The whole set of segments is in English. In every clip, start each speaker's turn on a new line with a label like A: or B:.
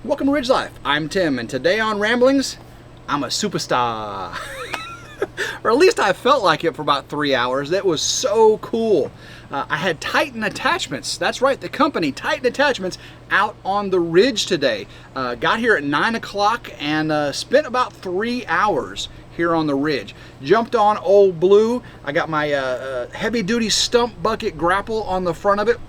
A: Welcome to Ridge Life. I'm Tim, and today on Ramblings, I'm a superstar. Or at least I felt like it for about 3 hours. That was so cool. I had Titan Attachments, that's right, the company, Titan Attachments, out on the Ridge today. Got here at 9 o'clock and spent about 3 hours here on the Ridge. Jumped on Old Blue. I got my heavy-duty stump bucket grapple on the front of it.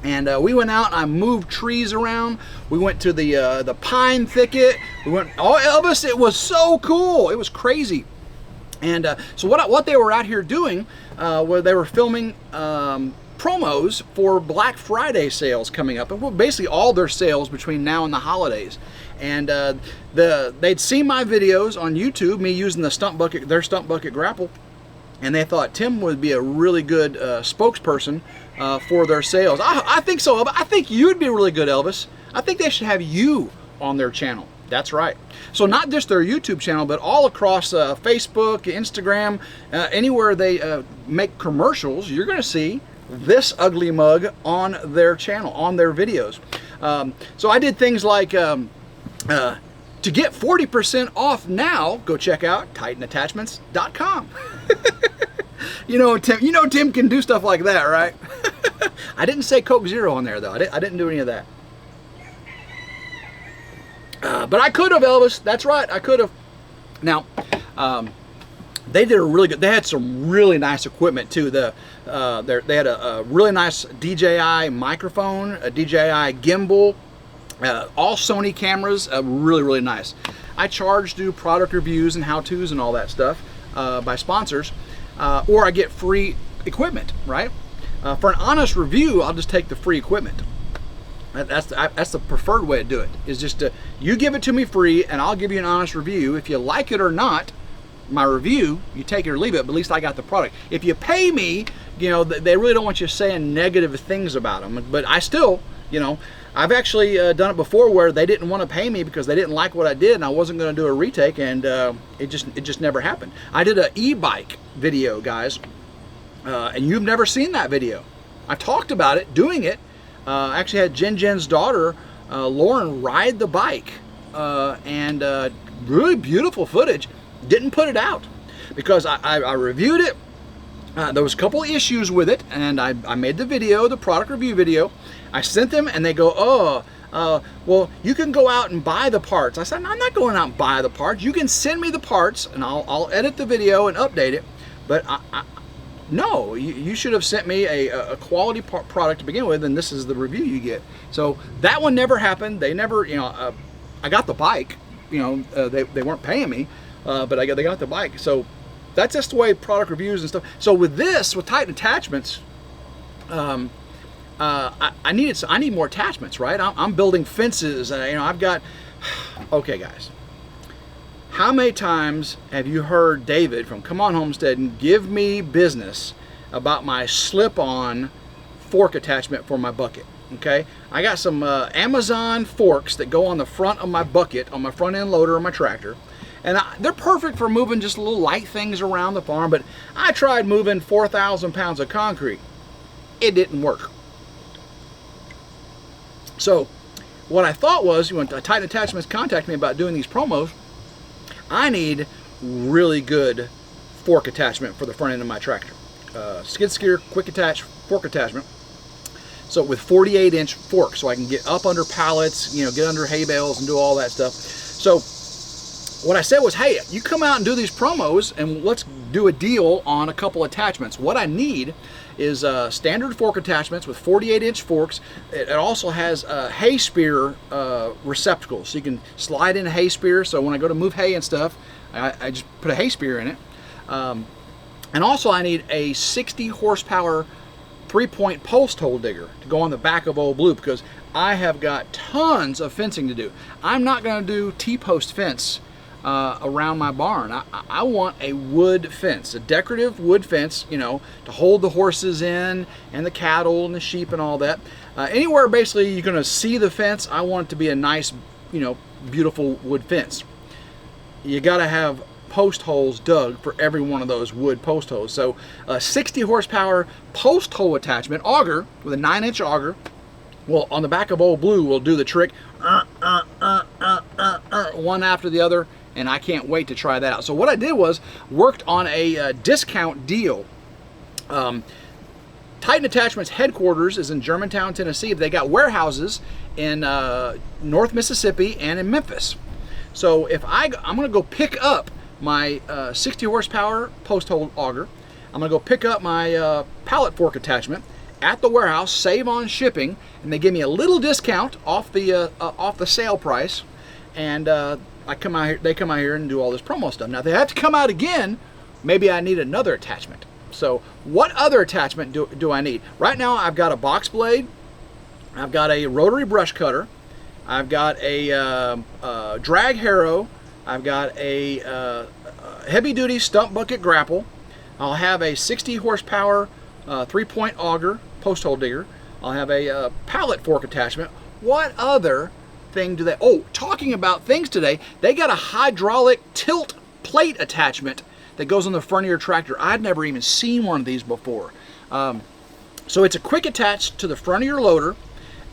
A: And we went out and I moved trees around. We went to the pine thicket. We went, oh Elvis, it was so cool. It was crazy. And so what they were out here doing, where they were filming promos for Black Friday sales coming up. And basically all their sales between now and the holidays. And they'd seen my videos on YouTube, me using their stump bucket grapple. And they thought Tim would be a really good spokesperson for their sales. I think so. I think you'd be really good, Elvis. I think they should have you on their channel. That's right. So not just their YouTube channel, but all across Facebook, Instagram, anywhere they make commercials, you're going to see this ugly mug on their channel, on their videos. So I did things like, to get 40% off now, go check out TitanAttachments.com. You know Tim can do stuff like that, right? I didn't say Coke Zero on there though. I didn't do any of that. But I could have, Elvis. That's right, I could have. Now, they did a really good. They had some really nice equipment too. They had a really nice DJI microphone, a DJI gimbal, all Sony cameras. Really nice. I charge, do product reviews and how-tos and all that stuff by sponsors, or I get free equipment. Right? For an honest review, I'll just take the free equipment. That's the preferred way to do it, is just to, you give it to me free and I'll give you an honest review. If you like it or not, my review, you take it or leave it, but at least I got the product. If you pay me, you know, they really don't want you saying negative things about them. But I still, you know, I've actually done it before where they didn't want to pay me because they didn't like what I did and I wasn't going to do a retake, and it just never happened. I did an e-bike video, guys, and you've never seen that video. I talked about it, doing it. Actually had Jen's daughter, Lauren, ride the bike, and really beautiful footage. Didn't put it out because I reviewed it. There was a couple issues with it, and I made the video, the product review video. I sent them, and they go, oh, well, you can go out and buy the parts. I said, no, I'm not going out and buy the parts. You can send me the parts, and I'll edit the video and update it. But no, you should have sent me a quality product to begin with, and this is the review you get. So that one never happened. They never, you know, I got the bike. You know, they weren't paying me, but they got the bike. So that's just the way product reviews and stuff. So with this, with Titan Attachments, I need more attachments, right? I'm building fences. You know, I've got. Okay, guys. How many times have you heard David from Come On Homestead give me business about my slip-on fork attachment for my bucket? Okay, I got some Amazon forks that go on the front of my bucket, on my front end loader of my tractor, and they're perfect for moving just little light things around the farm. But I tried moving 4,000 pounds of concrete. It didn't work. So what I thought was, when Titan Attachments contacted me about doing these promos, I need really good fork attachment for the front end of my tractor. Skid steer, quick attach, fork attachment. So with 48-inch forks, so I can get up under pallets, you know, get under hay bales and do all that stuff. So what I said was, hey, you come out and do these promos and let's do a deal on a couple attachments. What I need is standard fork attachments with 48-inch forks. It also has hay spear receptacles, so you can slide in a hay spear. So when I go to move hay and stuff, I just put a hay spear in it. And also I need a 60 horsepower 3-point post hole digger to go on the back of Old Blue, because I have got tons of fencing to do. I'm not going to do T-post fence around my barn. I want a wood fence, a decorative wood fence, you know, to hold the horses in and the cattle and the sheep and all that. Anywhere basically you're going to see the fence, I want it to be a nice, you know, beautiful wood fence. You got to have post holes dug for every one of those wood post holes. So a 60 horsepower post hole attachment, auger with a 9-inch auger, well, on the back of Old Blue will do the trick. one after the other, and I can't wait to try that out. So what I did was worked on a discount deal. Titan Attachments headquarters is in Germantown, Tennessee. They got warehouses in North Mississippi and in Memphis. So if I'm going to go pick up my 60 horsepower post hole auger, I'm going to go pick up my pallet fork attachment at the warehouse, save on shipping, and they give me a little discount off the sale price, and they come out here and do all this promo stuff. Now if they have to come out again, maybe I need another attachment. So what other attachment do I need? Right now I've got a box blade, I've got a rotary brush cutter, I've got a drag harrow, I've got a heavy duty stump bucket grapple, I'll have a 60 horsepower 3-point auger post hole digger, I'll have a pallet fork attachment. What other thing do they, oh, talking about things today, they got a hydraulic tilt plate attachment that goes on the front of your tractor. I'd never even seen one of these before. So it's a quick attach to the front of your loader,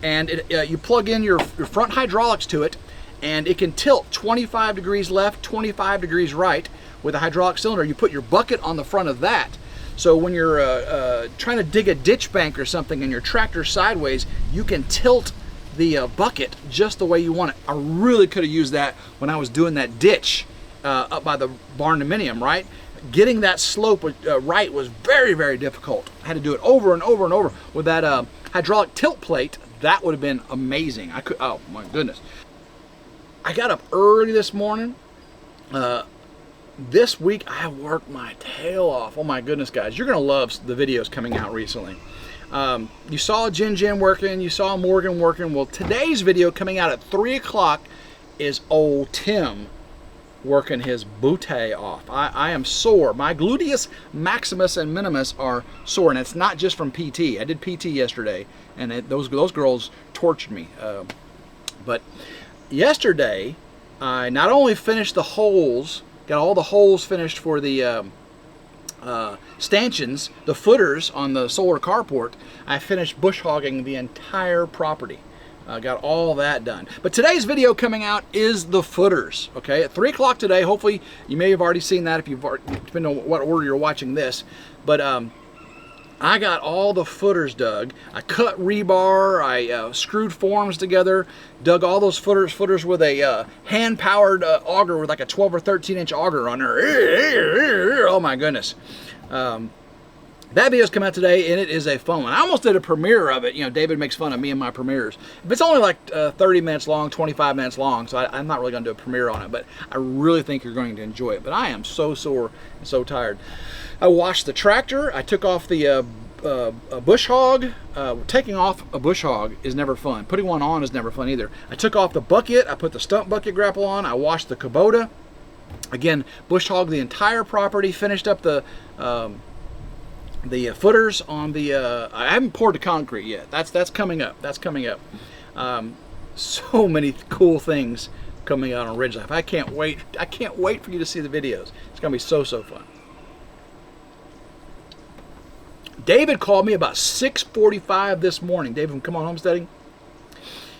A: and you plug in your front hydraulics to it, and it can tilt 25 degrees left, 25 degrees right with a hydraulic cylinder. You put your bucket on the front of that. So when you're trying to dig a ditch bank or something and your tractor's sideways, you can tilt the bucket just the way you want it. I really could have used that when I was doing that ditch up by the barn dominium, right? Getting that slope right was very, very difficult. I had to do it over and over and over. With that hydraulic tilt plate, that would have been amazing. Oh my goodness. I got up early this morning. This week I worked my tail off. Oh my goodness, guys. You're gonna love the videos coming out recently. You saw Jen working, you saw Morgan working. Well, today's video coming out at 3 o'clock is old Tim working his bootay off. I am sore. My gluteus maximus and minimus are sore, and it's not just from PT. I did PT yesterday, and those girls tortured me. But yesterday, I not only finished the holes, got all the holes finished for the stanchions, the footers on the solar carport, I finished bush hogging the entire property. Got all that done. But today's video coming out is the footers, okay? At 3 o'clock today, hopefully you may have already seen that if you've already, depending on what order you're watching this. But I got all the footers dug. I cut rebar, I screwed forms together, dug all those footers with a hand-powered auger with like a 12 or 13-inch auger on there. Oh my goodness. That video's come out today, and it is a fun one. I almost did a premiere of it. You know, David makes fun of me and my premieres. But it's only like 30 minutes long, 25 minutes long, so I'm not really going to do a premiere on it. But I really think you're going to enjoy it. But I am so sore and so tired. I washed the tractor. I took off the bush hog. Taking off a bush hog is never fun. Putting one on is never fun either. I took off the bucket. I put the stump bucket grapple on. I washed the Kubota. Again, bush hog the entire property. Finished up the footers on the I haven't poured the concrete yet. That's coming up. That's coming up. So many cool things coming out on RidgeLife. I can't wait. I can't wait for you to see the videos. It's gonna be so fun. David called me about 6:45 this morning. David from Come On Homesteading.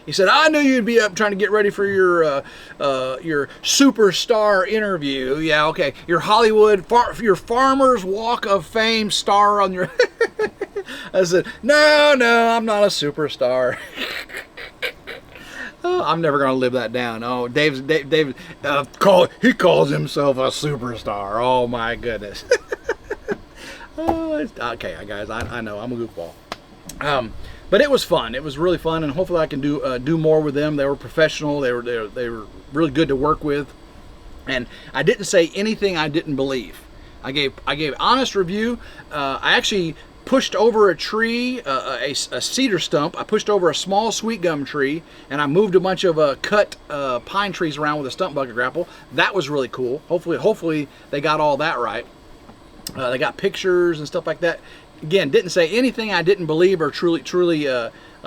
A: He said, I knew you'd be up trying to get ready for your superstar interview. Yeah, okay. Your Hollywood, your Farmer's Walk of Fame star on your... I said, no, I'm not a superstar. Oh, I'm never going to live that down. Oh, Dave he calls himself a superstar. Oh, my goodness. Oh, okay, guys, I know. I'm a goofball. But it was fun. It was really fun, and hopefully I can do more with them. They were professional. They were really good to work with, and I didn't say anything I didn't believe. I gave honest review. I actually pushed over a tree, a cedar stump. I pushed over a small sweet gum tree, and I moved a bunch of cut pine trees around with a stump bucket grapple. That was really cool. Hopefully they got all that right. They got pictures and stuff like that. Again, didn't say anything I didn't believe or truly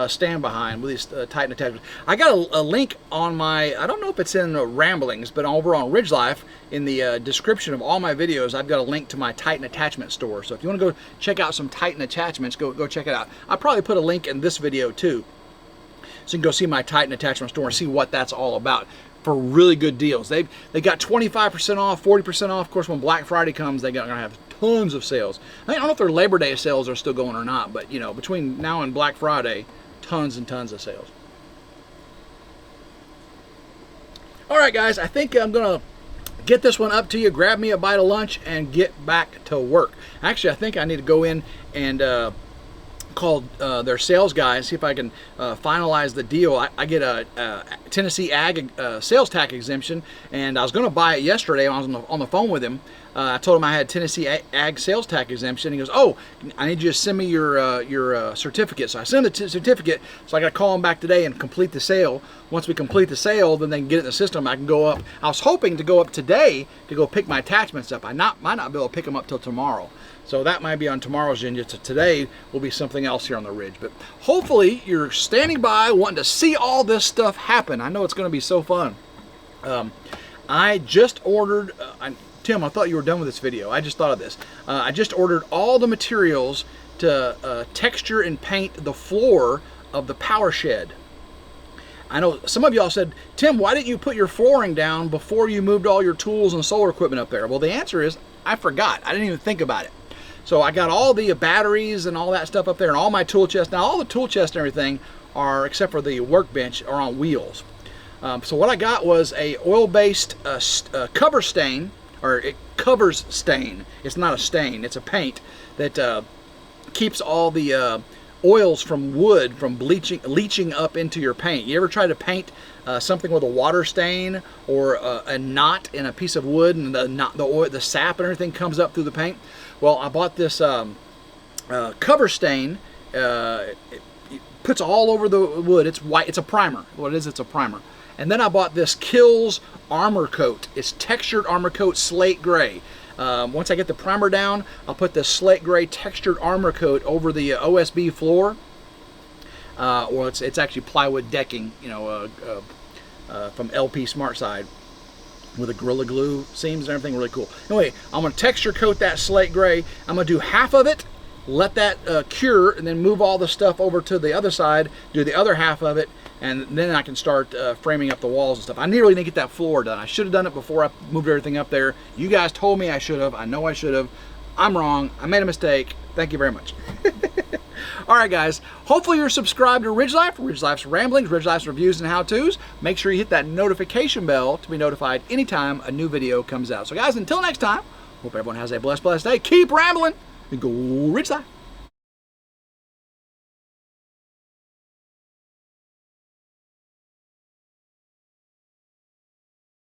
A: stand behind with these Titan attachments. I got a link on my, I don't know if it's in Ramblings, but over on RidgeLife, in the description of all my videos, I've got a link to my Titan attachment store. So if you want to go check out some Titan attachments, go check it out. I'll probably put a link in this video too, so you can go see my Titan attachment store and see what that's all about. for really good deals. They got 25% off, 40% off. Of course, when Black Friday comes, they're gonna have tons of sales. I don't know if their Labor Day sales are still going or not, but you know, between now and Black Friday, tons and tons of sales. All right, guys, I think I'm gonna get this one up to you, grab me a bite of lunch, and get back to work. Actually, I think I need to go in and call their sales guy, see if I can finalize the deal. I get a Tennessee Ag sales tax exemption, and I was going to buy it yesterday. I was on the phone with him. I told him I had Tennessee Ag sales tax exemption. He goes, "Oh, I need you to send me your certificate." So I send the certificate. So I got to call him back today and complete the sale. Once we complete the sale, then they can get it in the system. I can go up. I was hoping to go up today to go pick my attachments up. I might not be able to pick them up till tomorrow. So that might be on tomorrow's agenda. So today will be something else here on the Ridge. But hopefully you're standing by wanting to see all this stuff happen. I know it's going to be so fun. I just ordered, Tim, I thought you were done with this video. I just thought of this. I just ordered all the materials to texture and paint the floor of the power shed. I know some of y'all said, "Tim, why didn't you put your flooring down before you moved all your tools and solar equipment up there?" Well, the answer is I forgot. I didn't even think about it. So I got all the batteries and all that stuff up there, and all my tool chests. Now all the tool chests and everything are, except for the workbench, are on wheels. So what I got was a oil-based cover stain, or it covers stain. It's not a stain, it's a paint that keeps all the oils from wood from leaching up into your paint. You ever try to paint something with a water stain or a knot in a piece of wood, and the sap and everything comes up through the paint? Well, I bought this cover stain. It puts all over the wood. It's white. It's a primer. What it is, it's a primer. And then I bought this Kills Armor Coat. It's textured armor coat, slate gray. Once I get the primer down, I'll put this slate gray textured armor coat over the OSB floor. Well, it's actually plywood decking, you know, from LP SmartSide, with a Gorilla Glue seams and everything, really cool. Anyway, I'm going to texture coat that slate gray. I'm going to do half of it, let that cure, and then move all the stuff over to the other side, do the other half of it, and then I can start framing up the walls and stuff. I really need to get that floor done. I should have done it before I moved everything up there. You guys told me I should have. I know I should have. I'm wrong. I made a mistake. Thank you very much. All right, guys. Hopefully you're subscribed to RidgeLife, RidgeLife's Ramblings, RidgeLife's Reviews and How-Tos. Make sure you hit that notification bell to be notified anytime a new video comes out. So, guys, until next time, hope everyone has a blessed day. Keep rambling and go RidgeLife.